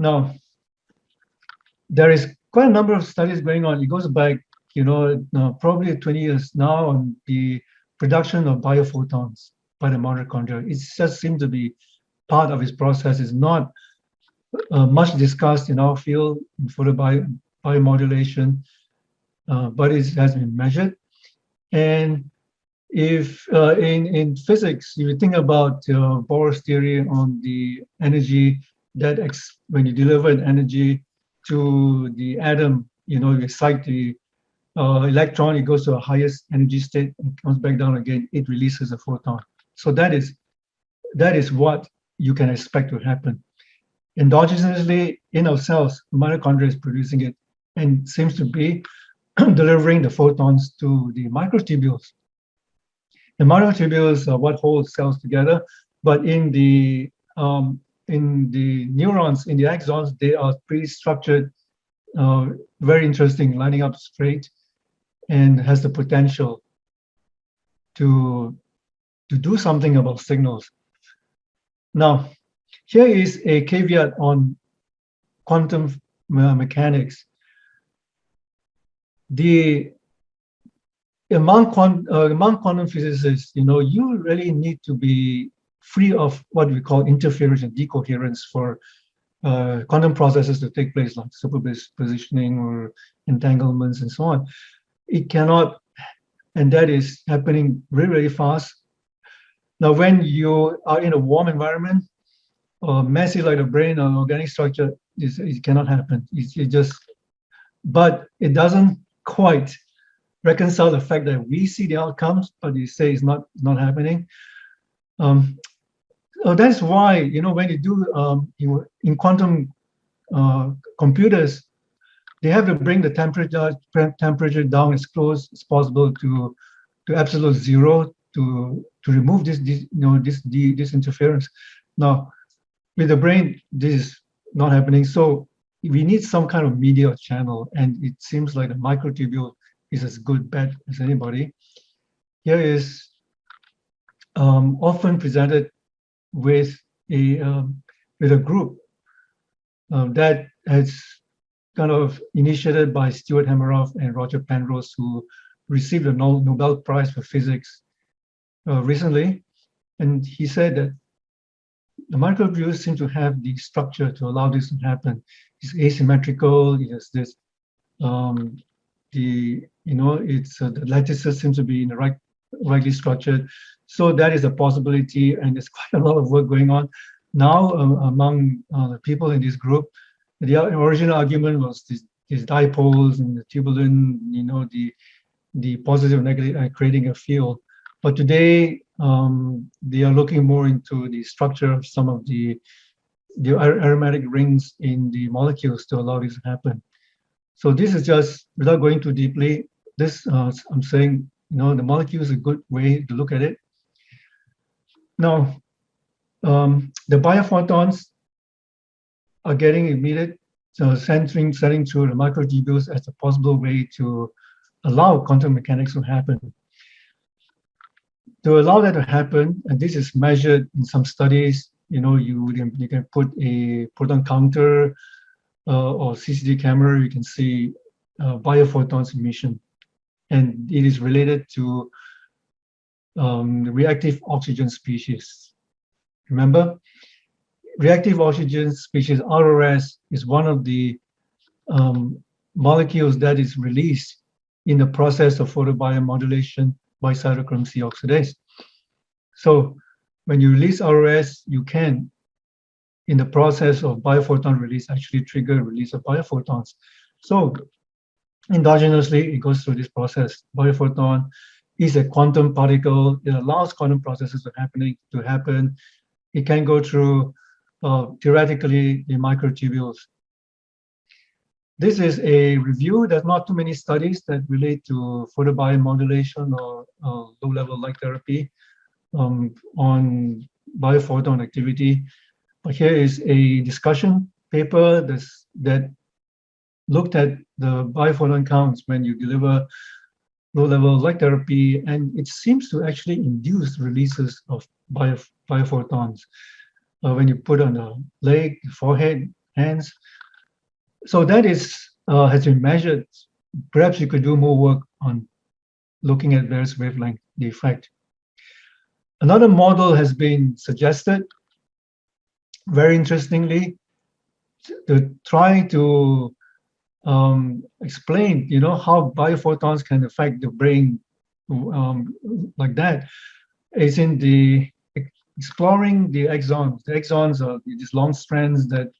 Now, there is quite a number of studies going on. It goes back, probably 20 years now on the production of biophotons by the mitochondria. It just seems to be part of its process. It's not much discussed in our field for the biomodulation, but it has been measured. And if in physics, if you think about Bohr's theory on the energy that when you deliver an energy to the atom, you excite the electron, it goes to a highest energy state and comes back down again, it releases a photon. So that is what you can expect to happen. Endogenously in our cells, mitochondria is producing it and seems to be delivering the photons to the microtubules. The microtubules are what holds cells together, but in the neurons, in the axons, they are pretty structured, very interesting, lining up straight, and has the potential to do something about signals. Now, here is a caveat on quantum mechanics. Among quantum physicists, you really need to be free of what we call interference and decoherence for quantum processes to take place, like superpositioning or entanglements and so on. It cannot, and that is happening really, really fast. Now, when you are in a warm environment, or massive like the brain or organic structure, it cannot happen. But it doesn't quite reconcile the fact that we see the outcomes, but you say it's not happening. So that's why, when you do in quantum computers, they have to bring the temperature down as close as possible to absolute zero to remove this interference. Now, with the brain, this is not happening. So we need some kind of media channel, and it seems like the microtubule is as good bet as anybody. Here is often presented with a group that has kind of initiated by Stuart Hameroff and Roger Penrose, who received a Nobel Prize for Physics recently. And he said that the microtubules seem to have the structure to allow this to happen. It's asymmetrical. It has this, the lattices seems to be in the rightly structured. So that is a possibility, and there's quite a lot of work going on now among the people in this group. The original argument was these dipoles and the tubulin, the positive and negative, creating a field. But today, they are looking more into the structure of some of the aromatic rings in the molecules to allow this to happen. So this is just, without going too deeply, this I'm saying, the molecule is a good way to look at it. Now, the biophotons are getting emitted, so setting through the microtubules as a possible way to allow quantum mechanics to happen. To allow that to happen, and this is measured in some studies, you can put a proton counter or CCD camera, you can see biophotons emission. And it is related to the reactive oxygen species. Remember, reactive oxygen species, ROS, is one of the molecules that is released in the process of photobiomodulation by cytochrome C oxidase. So when you release ROS, you can, in the process of biophoton release, actually trigger release of biophotons. So endogenously, it goes through this process. Biophoton is a quantum particle. It allows quantum processes to happen. It can go through, theoretically, the microtubules. This is a review. There's not too many studies that relate to photobiomodulation or low-level light therapy on biophoton activity. But here is a discussion paper that looked at the biophoton counts when you deliver low-level light therapy, and it seems to actually induce releases of biophotons. When you put on the leg, forehead, hands. So that is has been measured. Perhaps you could do more work on looking at various wavelength, the effect. Another model has been suggested, very interestingly, to try to explain, how biophotons can affect the brain like that. Is in the exploring the exons. The exons are these long strands that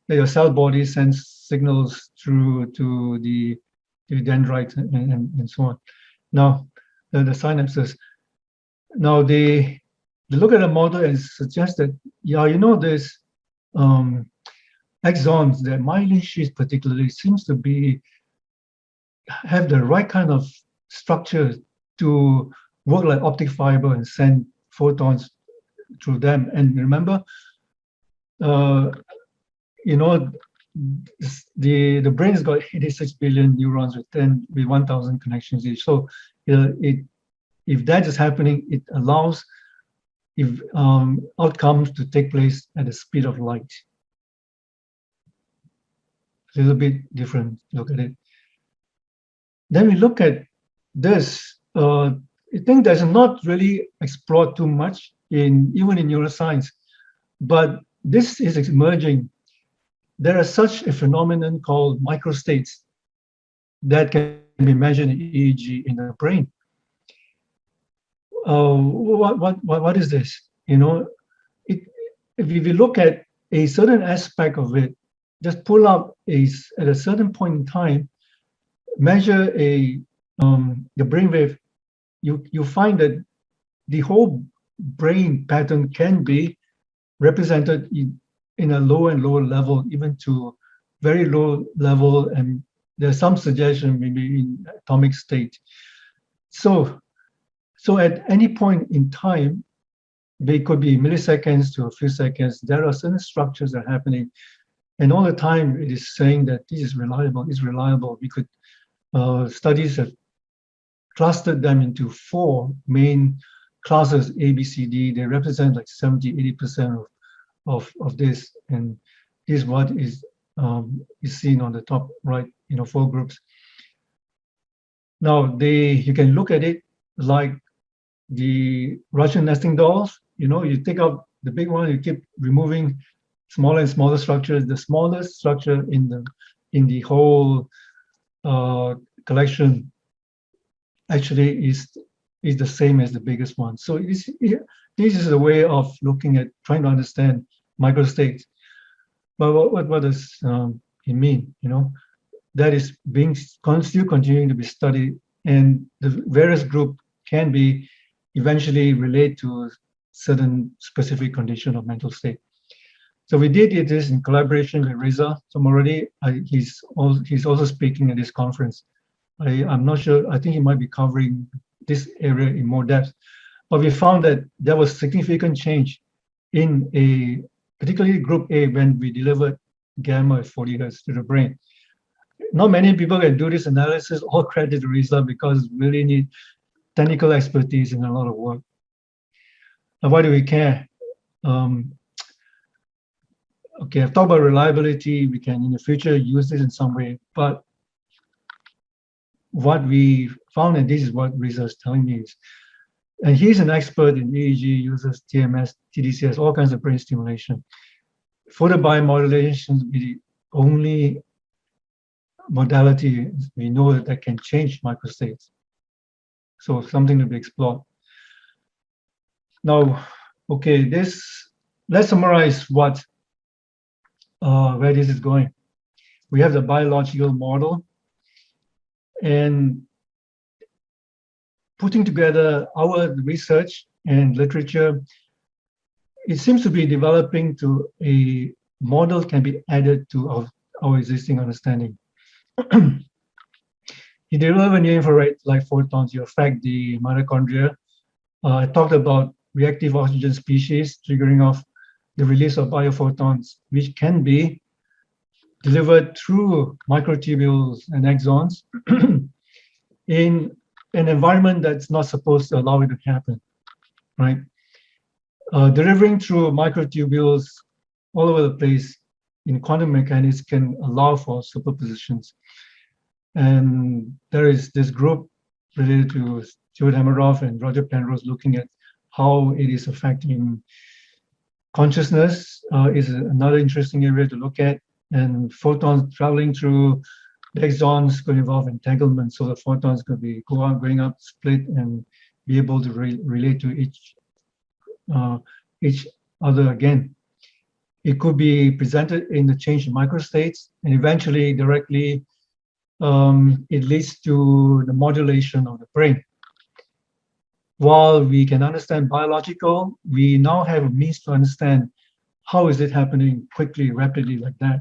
your cell body sends signals through to the dendrites and so on. Now, the synapses. Now, they look at a model and suggest that, yeah, there's exons, that myelin sheath particularly seems to have the right kind of structure to work like optic fiber and send photons through them. And remember, the brain's got 86 billion neurons with 1,000 connections each. So if that is happening, it allows outcomes to take place at the speed of light. A little bit different look at it. Then we look at this. I think that's not really explored too much even in neuroscience, but this is emerging. There is such a phenomenon called microstates that can be measured in EEG in the brain. What is this? If we look at a certain aspect of it, just pull up at a certain point in time, measure the brainwave, you find that the whole brain pattern can be represented in a lower and lower level, even to very low level, and there's some suggestion maybe in atomic state. So at any point in time, they could be milliseconds to a few seconds, there are certain structures that are happening, and all the time it is saying that this is reliable, it's reliable. We could studies have clustered them into 4 main classes, A, B, C, D. They represent like 70–80% of this, and this is what is seen on the top right, 4 groups. Now you can look at it like the Russian nesting dolls. You take out the big one, you keep removing smaller and smaller structures. The smallest structure in the whole collection actually is the same as the biggest one. So this is a way of looking at trying to understand microstates. But what does it mean? That is still continuing to be studied, and the various group can be eventually relate to certain specific condition of mental state. So we did this in collaboration with Reza Somorodi. He's also speaking at this conference. I'm not sure. I think he might be covering this area in more depth. But we found that there was significant change in particularly group A when we delivered gamma at 40 Hz to the brain. Not many people can do this analysis. All credit to Reza, because we really need technical expertise and a lot of work. Now, why do we care? Okay, I've talked about reliability. We can in the future use this in some way, but what we found, and this is what Reza is telling me, is, and he's an expert in EEG, uses TMS, TDCS, all kinds of brain stimulation. Photobiomodulation is the only modality we know that can change microstates. So something to be explored. Now, okay, let's summarize where this is going. We have the biological model, and putting together our research and literature, it seems to be developing to a model can be added to our existing understanding. You deliver near infrared light photons, you affect the mitochondria. I talked about reactive oxygen species triggering off the release of biophotons, which can be delivered through microtubules and exons in an environment that's not supposed to allow it to happen, right? Delivering through microtubules all over the place in quantum mechanics can allow for superpositions. And there is this group related to Stuart Hameroff and Roger Penrose looking at how it is affecting consciousness is another interesting area to look at. And photons traveling through the exons could involve entanglement. So the photons could be going up, split, and be able to relate to each other again. It could be presented in the change in microstates, and eventually directly it leads to the modulation of the brain. While we can understand biological, we now have a means to understand how is it happening quickly, rapidly like that.